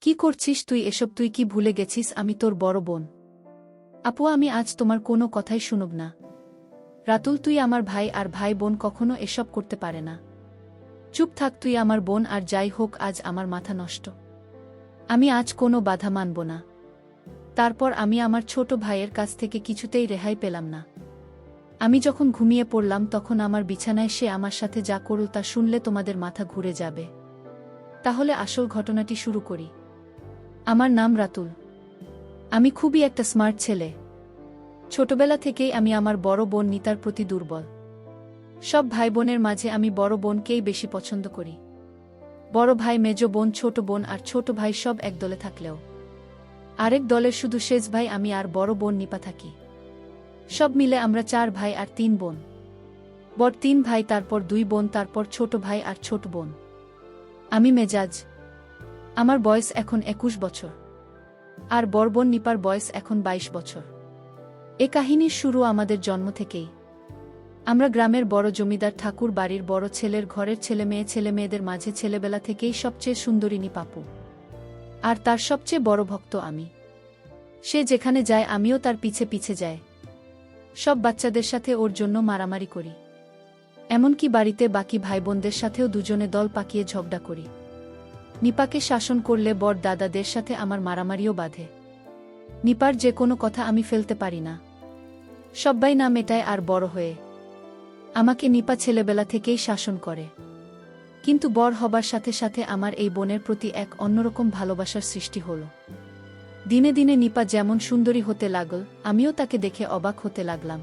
কি করছিস তুই এসব? তুই কি ভুলে গেছিস আমি তোর বড় বোন? আপু, আমি আজ তোমার কোনো কথাই শুনব না। রাতুল, তুই আমার ভাই, আর ভাই বোন কখনো এসব করতে পারে না। চুপ থাক, তুই আমার বোন, আর যাই হোক আজ আমার মাথা নষ্ট। আমি আজ কোনো বাধা মানব না। তারপর আমি আমার ছোট ভাইয়ের কাছ থেকে কিছুতেই রেহাই পেলাম না। আমি যখন ঘুমিয়ে পড়লাম তখন আমার বিছানায় সে আমার সাথে যা করল তা শুনলে তোমাদের মাথা ঘুরে যাবে। তাহলে আসল ঘটনাটি শুরু করি। আমার নাম রাতুল। আমি খুবই একটা স্মার্ট ছেলে। ছোটবেলা থেকেই আমি আমার বড় বোন নিতার প্রতি দুর্বল। সব ভাই বোনের মাঝে আমি বড় বোনকেই বেশি পছন্দ করি। বড় ভাই, মেজ বোন, ছোট বোন আর ছোট ভাই সব এক দলে থাকলেও আরেক দলের শুধু শেষ ভাই আমি আর বড় বোন নিপা থাকি। সব মিলে আমরা 4 ভাই আর 3 বোন। বড় 3 ভাই, তারপর 2 বোন, তারপর ছোট ভাই আর ছোট বোন। আমি মেজাজ। আমার বয়স এখন 21 বছর। আর বড় বোন নিপার বয়স এখন 22 বছর। এ কাহিনীর শুরু আমাদের জন্ম থেকেই। আমরা গ্রামের বড় জমিদার ঠাকুর বাড়ির বড় ছেলের ঘরের ছেলেমেয়েদের মাঝে ছেলেবেলা থেকেই সবচেয়ে সুন্দরী নিপাপু। আর তার সবচেয়ে বড় ভক্ত আমি। সে যেখানে যায় আমিও তার পিছে পিছে যাই। সব বাচ্চাদের সাথে ওর জন্য মারামারি করি। এমনকি বাড়িতে বাকি ভাইবোনদের সাথেও দুজনে দল পাকিয়ে ঝগড়া করি। নিপাকে শাসন করলে বড় দাদাদের সাথে আমার মারামারিও বাধে। নিপার যে কোনো কথা আমি ফেলতে পারি না। সব্বাই না মেটায়, আর বড় হয়ে আমাকে নিপা ছেলেবেলা থেকেই শাসন করে। কিন্তু বড় হবার সাথে সাথে আমার এই বোনের প্রতি এক অন্যরকম ভালোবাসার সৃষ্টি হল। দিনে দিনে নিপা যেমন সুন্দরী হতে লাগল, আমিও তাকে দেখে অবাক হতে লাগলাম।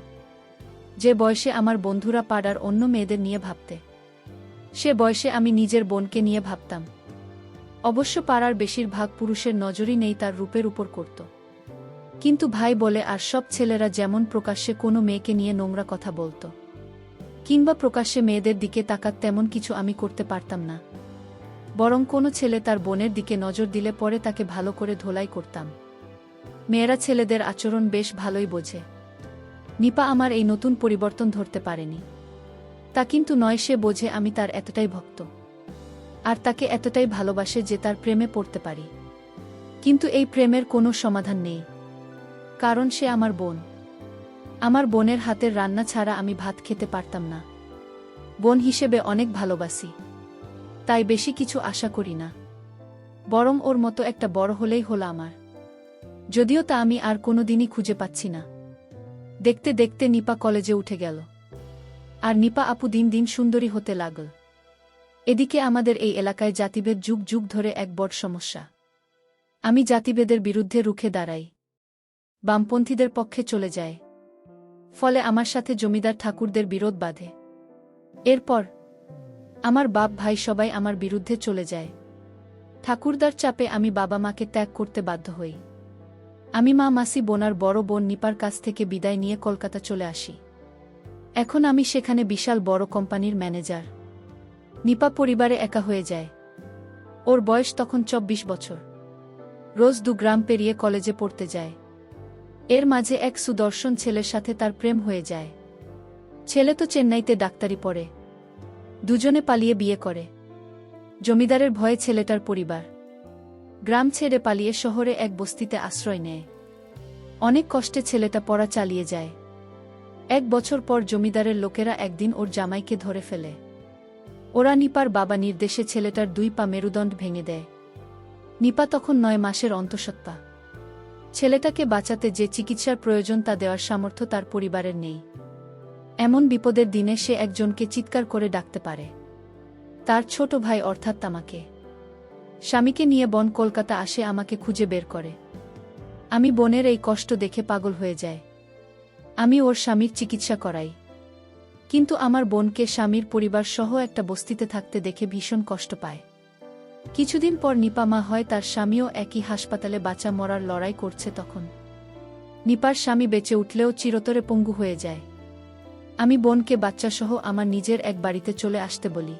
যে বয়সে আমার বন্ধুরা পাড়ার অন্য মেয়েদের নিয়ে ভাবতে, সে বয়সে আমি নিজের বোনকে নিয়ে ভাবতাম। অবশ্য পাড়ার বেশিরভাগ পুরুষের নজরই নেই তার রূপের উপর করত। কিন্তু ভাই বলে আর সব ছেলেরা যেমন প্রকাশ্যে কোনো মেয়েকে নিয়ে নোংরা কথা বলত, কিংবা প্রকাশ্যে মেয়েদের দিকে তাকাত, তেমন কিছু আমি করতে পারতাম না। বরং কোনো ছেলে তার বোনের দিকে নজর দিলে পরে তাকে ভালো করে ধোলাই করতাম। মেয়েরা ছেলেদের আচরণ বেশ ভালোই বোঝে। নিপা আমার এই নতুন পরিবর্তন ধরতে পারেনি। তা কিন্তু নয়, সে বোঝে আমি তার এতটাই ভক্ত, আর তাকে এতটাই ভালোবাসে যে তার প্রেমে পড়তে পারি। কিন্তু এই প্রেমের কোনো সমাধান নেই, কারণ সে আমার বোন। আমার বোনের হাতের রান্না ছাড়া আমি ভাত খেতে পারতাম না। বোন হিসেবে অনেক ভালোবাসি, তাই বেশি কিছু আশা করি না। বরং ওর মতো একটা বড় হলেই হলো আমার। যদিও তা আমি আর কোনোদিনই খুঁজে পাচ্ছি না। দেখতে দেখতে নিপা কলেজে উঠে গেল, আর নিপা আপু দিন দিন সুন্দরী হতে লাগল। এদিকে আমাদের এই এলাকায় জাতিভেদ যুগ যুগ ধরে এক বড় সমস্যা। আমি জাতিভেদের বিরুদ্ধে রুখে দাঁড়াই, বামপন্থীদের পক্ষে চলে যায়। ফলে আমার সাথে জমিদার ঠাকুরদের বিরোধ বাধে। এরপর আমার বাপ ভাই সবাই আমার বিরুদ্ধে চলে যায়। ঠাকুরদার চাপে আমি বাবা মাকে ত্যাগ করতে বাধ্য হই। আমি মা, মাসি, বোনার বড় বোন নিপার কাছ থেকে বিদায় নিয়ে কলকাতা চলে আসি। এখন আমি সেখানে বিশাল বড় কোম্পানির ম্যানেজার। নিপা পরিবারে একা হয়ে যায়। ওর বয়স তখন 24 বছর। রোজ 2 গ্রাম পেরিয়ে কলেজে পড়তে যায়। এর মাঝে এক সুদর্শন ছেলের সাথে তার প্রেম হয়ে যায়। ছেলে তো চেন্নাইতে ডাক্তারি পড়ে। দুজনে পালিয়ে বিয়ে করে। জমিদারের ভয়ে ছেলেটার পরিবার গ্রাম ছেড়ে পালিয়ে শহরে এক বস্তিতে আশ্রয় নেয়। অনেক কষ্টে ছেলেটা পড়া চালিয়ে যায়। 1 বছর পর জমিদারের লোকেরা একদিন ওর জামাইকে ধরে ফেলে। ওরা নিপার বাবা নির্দেশে ছেলেটার 2 পা মেরুদণ্ড ভেঙে দেয়। নিপা তখন 9 মাসের অন্তঃসত্ত্বা। ছেলেটাকে বাঁচাতে যে চিকিৎসার প্রয়োজন তা দেওয়ার সামর্থ্য তার পরিবারের নেই। এমন বিপদের দিনে সে একজনকে চিৎকার করে ডাকতে পারে, তার ছোট ভাই অর্থাৎ আমাকে। স্বামীকে নিয়ে বোন কলকাতা আসে, আমাকে খুঁজে বের করে। আমি বোনের এই কষ্ট দেখে পাগল হয়ে যায়। আমি ওর স্বামীর চিকিৎসা করাই। কিন্তু আমার বোনকে স্বামীর পরিবার সহ একটা বস্তিতে থাকতে দেখে ভীষণ কষ্ট পায়। কিছুদিন পর নিপা মা হয়, তার স্বামীও একই হাসপাতালে বাঁচা মরার লড়াই করছে। তখন নিপার স্বামী বেঁচে উঠলেও চিরতরে পঙ্গু হয়ে যায়। আমি বোনকে বাচ্চাসহ আমার নিজের এক বাড়িতে চলে আসতে বলি,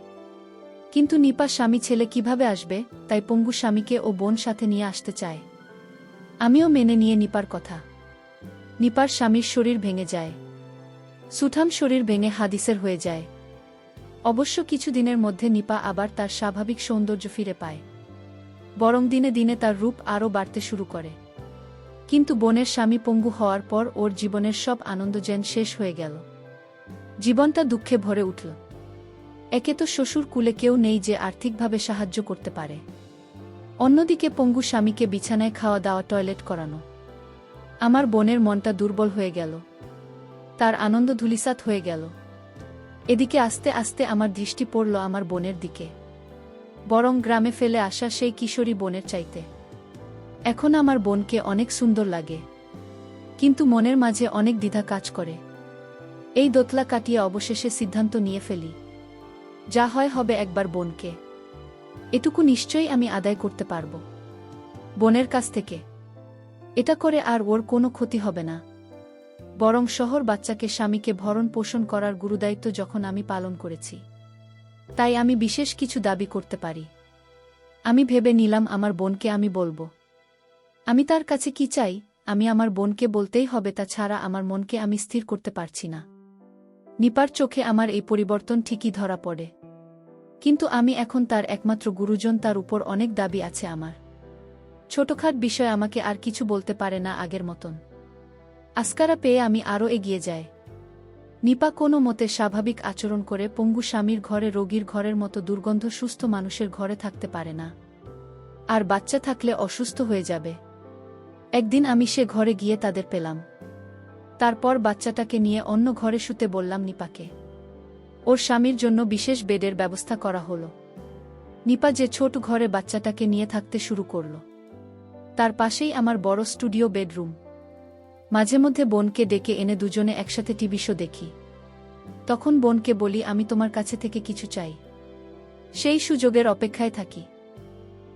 কিন্তু নিপা স্বামী ছেলে কিভাবে আসবে, তাই পঙ্গু স্বামীকে ও বোন সাথে নিয়ে আসতে চায়। আমিও মেনে নিয়ে নিপার কথা। নিপার স্বামীর শরীর ভেঙে যায়। সুঠাম শরীর ভেঙে হাদিসের হয়ে যায়। অবশ্য কিছুদিনের মধ্যে নিপা আবার তার স্বাভাবিক সৌন্দর্য ফিরে পায়। বরং দিনে দিনে তার রূপ আরও বাড়তে শুরু করে। কিন্তু বোনের স্বামী পঙ্গু হওয়ার পর ওর জীবনের সব আনন্দ যেন শেষ হয়ে গেল। জীবনটা দুঃখে ভরে উঠল। একে তো শ্বশুর কুলে কেউ নেই যে আর্থিকভাবে সাহায্য করতে পারে, অন্যদিকে পঙ্গু স্বামীকে বিছানায় খাওয়া দাওয়া টয়লেট করানো। আমার বোনের মনটা দুর্বল হয়ে গেল, তার আনন্দ ধূলিসাৎ হয়ে গেল। এদিকে আস্তে আস্তে আমার দৃষ্টি পড়ল আমার বোনের দিকে, বরং গ্রামে ফেলে আসা সেই কিশোরী বোনের চাইতে। এখন আমার বোনকে অনেক সুন্দর লাগে, কিন্তু মনের মাঝে অনেক দ্বিধা কাজ করে। এই দোতলা কাটিয়ে অবশেষে সিদ্ধান্ত নিয়ে ফেলি, যা হয় হবে একবার বোনকে। এটুকু নিশ্চয়ই আমি আদায় করতে পারব বোনের কাছ থেকে। এটা করে আর ওর কোনো ক্ষতি হবে না, বরং শহর বাচ্চাকে স্বামীকে ভরণ পোষণ করার গুরুদায়িত্ব যখন আমি পালন করেছি, তাই আমি বিশেষ কিছু দাবি করতে পারি। আমি ভেবে নিলাম আমার বোনকে আমি বলবো। আমি তার কাছে কি চাই আমি আমার বোনকে বলতেই হবে, তা ছাড়া আমার মনকে আমি স্থির করতে পারছি না। নিপার চোখে আমার এই পরিবর্তন ঠিকই ধরা পড়ে, কিন্তু আমি এখন তার একমাত্র গুরুজন, তার উপর অনেক দাবি আছে আমার। ছোটখাট বিষয় আমাকে আর কিছু বলতে পারে না আগের মতন। আস্কারা পেয়ে আমি আরও এগিয়ে যাই। নিপা কোনো মতে স্বাভাবিক আচরণ করে পঙ্গু স্বামীর ঘরে রোগীর ঘরের মতো দুর্গন্ধ সুস্থ মানুষের ঘরে থাকতে পারে না, আর বাচ্চা থাকলে অসুস্থ হয়ে যাবে। একদিন আমি সে ঘরে গিয়ে তাদের পেলাম। তারপর বাচ্চাটাকে নিয়ে অন্য ঘরে শুতে বললাম নিপাকে। ওর স্বামীর জন্য বিশেষ বেডের ব্যবস্থা করা হলো। নিপা যে ছোট ঘরে বাচ্চাটাকে নিয়ে থাকতে শুরু করল, তার পাশেই আমার বড় স্টুডিও বেডরুম। মাঝে মধ্যে বোনকে ডেকে এনে দুজনে একসাথে টিভি শো দেখি। তখন বোনকে বলি আমি তোমার কাছে থেকে কিছু চাই, সেই সুযোগের অপেক্ষায় থাকি।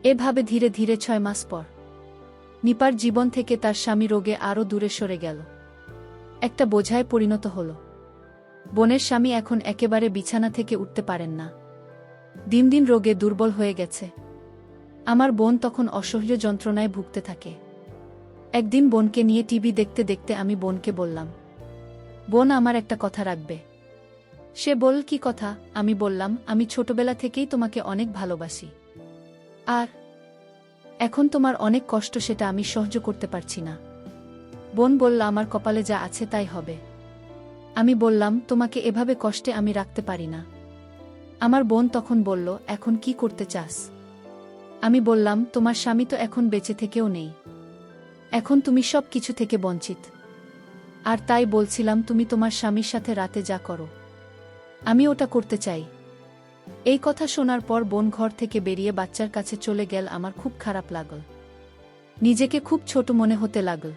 এভাবে ধীরে ধীরে 6 মাস পর নিপার জীবন থেকে তার স্বামী রোগে আরও দূরে সরে গেল, একটা বোঝায় পরিণত হল। বোনের স্বামী এখন একেবারে বিছানা থেকে উঠতে পারেন না, দিন দিন রোগে দুর্বল হয়ে গেছে। আমার বোন তখন অসহ্য যন্ত্রণায় ভুগতে থাকে। একদিন বোনকে নিয়ে টিভি দেখতে দেখতে আমি বোনকে বললাম, বোন আমার একটা কথা রাখবে। সে বলল, কি কথা? আমি বললাম, আমি ছোটবেলা থেকেই তোমাকে অনেক ভালোবাসি, আর এখন তোমার অনেক কষ্ট, সেটা আমি সহ্য করতে পারছি না। বোন বলল, আমার কপালে যা আছে তাই হবে। আমি বললাম, তোমাকে এভাবে কষ্টে আমি রাখতে পারি না। আমার বোন তখন বলল, এখন কি করতে চাস? আমি বললাম, তোমার স্বামী তো এখন বেঁচে থেকেও নেই, এখন তুমি সব কিছু থেকে বঞ্চিত। আর তাই বলছিলাম, তুমি তোমার স্বামীর সাথে রাতে যা করো আমি ওটা করতে চাই। এই কথা শোনার পর বোন ঘর থেকে বেরিয়ে বাচ্চার কাছে চলে গেল। আমার খুব খারাপ লাগল, নিজেকে খুব ছোট মনে হতে লাগল।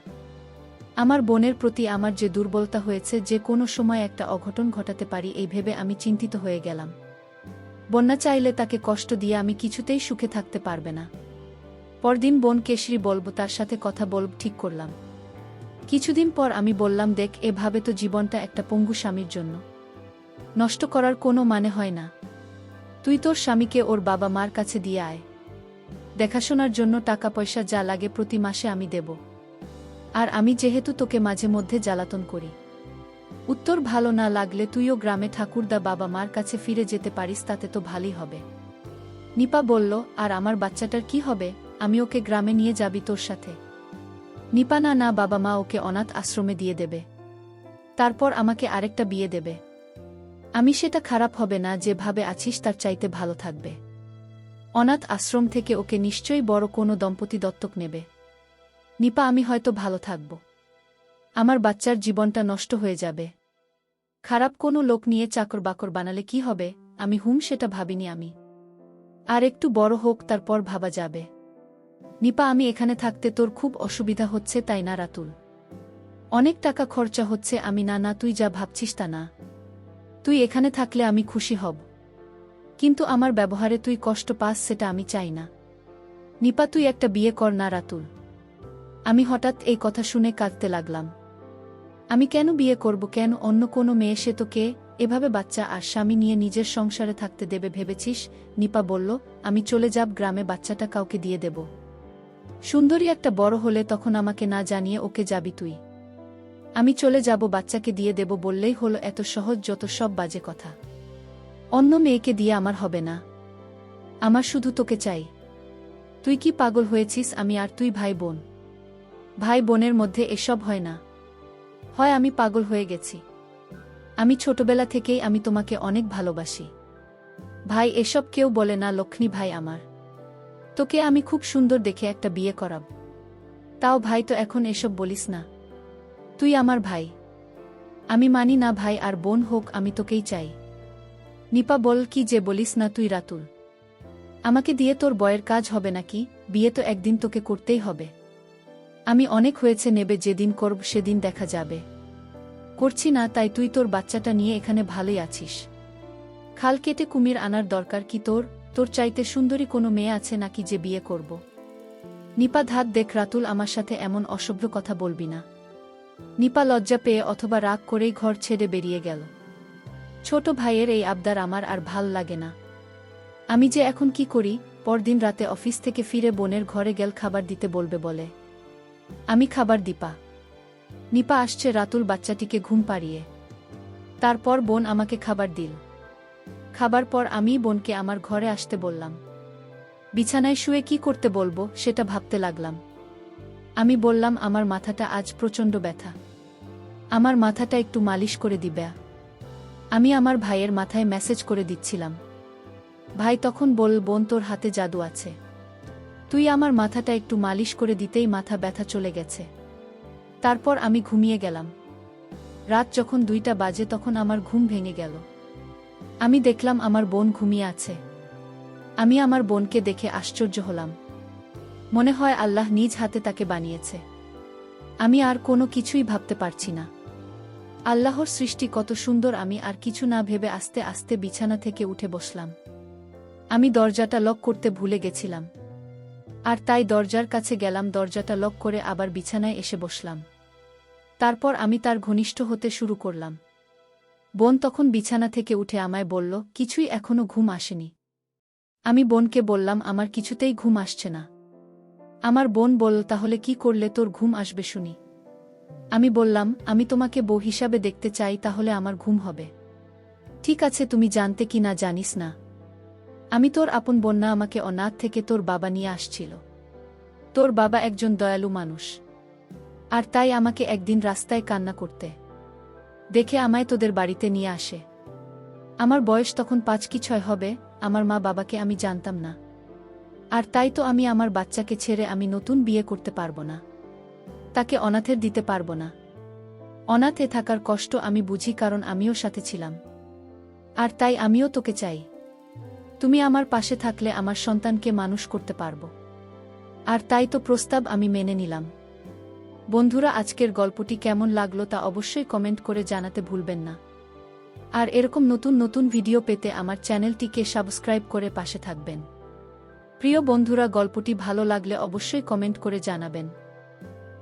আমার বোনের প্রতি আমার যে দুর্বলতা হয়েছে, যে কোনো সময় একটা অঘটন ঘটাতে পারি এই ভেবে আমি চিন্তিত হয়ে গেলাম। বন্যা চাইলে তাকে কষ্ট দিয়ে আমি কিছুতেই সুখে থাকতে পারবে না। পরদিন বোন কেশরী বলব, তার সাথে কথা বলব ঠিক করলাম। কিছুদিন পর আমি বললাম, দেখ, এভাবে তো জীবনটা একটা পঙ্গু স্বামীর জন্য নষ্ট করার কোনো মানে হয় না। তুই তোর স্বামীকে ওর বাবা মার কাছে দিয়ে আয়, দেখাশোনার জন্য টাকা পয়সা যা লাগে প্রতি মাসে আমি দেব। আর আমি যেহেতু তোকে মাঝে মধ্যে জ্বালাতন করি, উত্তর ভালো না লাগলে তুইও গ্রামে ঠাকুরদা বাবা মার কাছে ফিরে যেতে পারিস, তাতে তো ভালোই হবে। নিপা বলল, আর আমার বাচ্চাটার কি হবে? আমি ওকে গ্রামে নিয়ে যাবি তোর সাথে? নিপা, না না, বাবা মা ওকে অনাথ আশ্রমে দিয়ে দেবে, তারপর আমাকে আরেকটা বিয়ে দেবে। আমি সেটা খারাপ হবে না, যেভাবে আছিস তার চাইতে ভালো থাকবে। অনাথ আশ্রম থেকে ওকে নিশ্চয়ই বড় কোনো দম্পতি দত্তক নেবে। নিপা, আমি হয়তো ভালো থাকব, আমার বাচ্চার জীবনটা নষ্ট হয়ে যাবে। খারাপ কোনো লোক নিয়ে চাকর বাকর বানালে কি হবে? আমি সেটা ভাবিনি আমি। আর একটু বড় হোক, তারপর ভাবা যাবে। নিপা, আমি এখানে থাকতে তোর খুব অসুবিধা হচ্ছে তাই না রাতুল? অনেক টাকা খরচা হচ্ছে। আমি, না না, তুই যা ভাবছিস তা না। তুই এখানে থাকলে আমি খুশি হব, কিন্তু আমার ব্যবহারে তুই কষ্ট পাস সেটা আমি চাই না। নিপা, তুই একটা বিয়ে কর না রাতুল। আমি হঠাৎ এই কথা শুনে কাঁদতে লাগলাম। আমি কেন বিয়ে করব? কেন? অন্য কোনো মেয়ে সে তো কে এভাবে বাচ্চা আর স্বামী নিয়ে নিজের সংসারে থাকতে দেবে ভেবেছিস? নিপা বলল, আমি চলে যাব গ্রামে, বাচ্চাটা কাউকে দিয়ে দেব। সুন্দরী একটা বড় হলে তখন আমাকে না জানিয়ে ওকে যাবি তুই। আমি চলে যাব, বাচ্চাকে দিয়ে দেব বললেই হলো? এত সহজ? যত সব বাজে কথা। অন্য মেয়েকে দিয়ে আমার হবে না, আমার শুধু তোকে চাই। তুই কি পাগল হয়েছিস? আমি আর তুই ভাই বোন। ভাই বোনের মধ্যে এসব হয় না। হয় আমি পাগল হয়ে গেছি। আমি ছোটবেলা থেকেই আমি তোমাকে অনেক ভালোবাসি। ভাই এসব কেউ বলে না লক্ষ্মী ভাই আমার। তোকে আমি খুব সুন্দর দেখে একটা বিয়ে করাব। তাও ভাই তো এখন এসব বলিস না। তুই আমার ভাই। আমি মানি না ভাই আর বোন হোক, আমি তোকেই চাই। নিপা বল, কি যে বলিস না তুই রাতুল। আমাকে দিয়ে তোর বয়ের কাজ হবে নাকি? বিয়ে তো একদিন তোকে করতেই হবে। আমি অনেক হয়েছে, নেবে যেদিন করব সেদিন দেখা যাবে। করছি না তাই তুই তোর বাচ্চাটা নিয়ে এখানে ভালোই আছিস। খাল কেটে কুমির আনার দরকার কি তোর? তোর চাইতে সুন্দরী কোনো মেয়ে আছে নাকি যে বিয়ে করব? নিপা ধাত দেখ রাতুল, আমার সাথে এমন অসভ্য কথা বলবি না। নিপা লজ্জা পেয়ে অথবা রাগ করেই ঘর ছেড়ে বেরিয়ে গেল। ছোট ভাইয়ের এই আবদার আমার আর ভাল লাগে না। আমি যে এখন কি করি? পরদিন রাতে অফিস থেকে ফিরে বোনের ঘরে গেল খাবার দিতে বলবে বলে। আমি খাবার দিপা। নিপা আসছে রাতুল বাচ্চাটিকে ঘুম পাড়িয়ে। তারপর বোন আমাকে খাবার দিল। খাবার পর আমি বোনকে আমার ঘরে আসতে বললাম। বিছানায় শুয়ে কি করতে বলবো সেটা ভাবতে লাগলাম। আমি বললাম, আমার মাথাটা আজ প্রচণ্ড ব্যথা। আমার মাথাটা একটু মালিশ করে দিবে। আমি আমার ভাইয়ের মাথায় মেসেজ করে দিচ্ছিলাম। ভাই তখন বল, বোন তোর হাতে জাদু আছে। তুই আমার মাথাটা একটু মালিশ করে দিতেই মাথা ব্যথা চলে গেছে। তারপর আমি ঘুমিয়ে গেলাম। রাত যখন 2টা বাজে তখন আমার ঘুম ভেঙে গেল। আমি দেখলাম আমার বোন ঘুমিয়ে আছে। আমি আমার বোনকে দেখে আশ্চর্য হলাম। মনে হয় আল্লাহ নিজ হাতে তাকে বানিয়েছে। আমি আর কোনো কিছুই ভাবতে পারছি না। আল্লাহর সৃষ্টি কত সুন্দর। আমি আর কিছু না ভেবে আস্তে আস্তে বিছানা থেকে উঠে বসলাম। আমি দরজাটা লক করতে ভুলে গেছিলাম। আর তাই দরজার কাছে গেলাম, দরজাটা লক করে আবার বিছানায় এসে বসলাম। তারপর আমি তার ঘনিষ্ঠ হতে শুরু করলাম। বোন তখন বিছানা থেকে উঠে আমায় বলল, কিছুই এখনো ঘুম আসেনি। আমি বোনকে বললাম, আমার কিছুতেই ঘুম আসছে না। আমার বোন বলল, তাহলে কি করলে তোর ঘুম আসবে শুনি? আমি বললাম, আমি তোমাকে বউ হিসাবে দেখতে চাই, তাহলে আমার ঘুম হবে। ঠিক আছে, তুমি জানতে কি না জানিস না। আমি তোর আপন বোন না, আমাকে অনাথ থেকে তোর বাবা নিয়ে আসছিল। তোর বাবা একজন দয়ালু মানুষ। আর তাই আমাকে একদিন রাস্তায় কান্না করতে দেখে আমায় তোদের বাড়িতে নিয়ে আসে। আমার বয়স তখন 5 কি 6 হবে। আমার মা বাবাকে আমি জানতাম না। আর তাই তো আমি আমার বাচ্চাকে ছেড়ে আমি নতুন বিয়ে করতে পারবো না। তাকে অনাথের দিতে পারবো না। অনাথে থাকার কষ্ট আমি বুঝি, কারণ আমিও সাথে ছিলাম। আর তাই আমিও তোকে চাই। তুমি আমার পাশে থাকলে আমার সন্তানকে মানুষ করতে পারবো। আর তাই তো প্রস্তাব আমি মেনে নিলাম। বন্ধুরা, আজকের গল্পটি কেমন লাগলো তা অবশ্যই কমেন্ট করে জানাতে ভুলবেন না। আর এরকম নতুন নতুন ভিডিও পেতে আমার চ্যানেলটিকে সাবস্ক্রাইব করে পাশে থাকবেন। প্রিয় বন্ধুরা, গল্পটি ভালো লাগলে অবশ্যই কমেন্ট করে জানাবেন।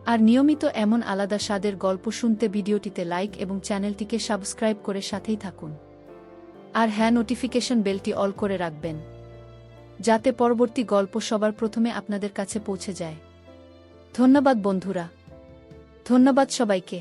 আর নিয়মিত এমন আলাদা স্বাদের গল্প শুনতে ভিডিওটিতে লাইক এবং চ্যানেলটিকে সাবস্ক্রাইব করে সাথেই থাকুন। আর হ্যাঁ, নোটিফিকেশন বেলটি অল করে রাখবেন, যাতে পরবর্তী গল্প সবার প্রথমে আপনাদের কাছে পৌঁছে যায়। ধন্যবাদ বন্ধুরা। ধন্যবাদ সবাইকে।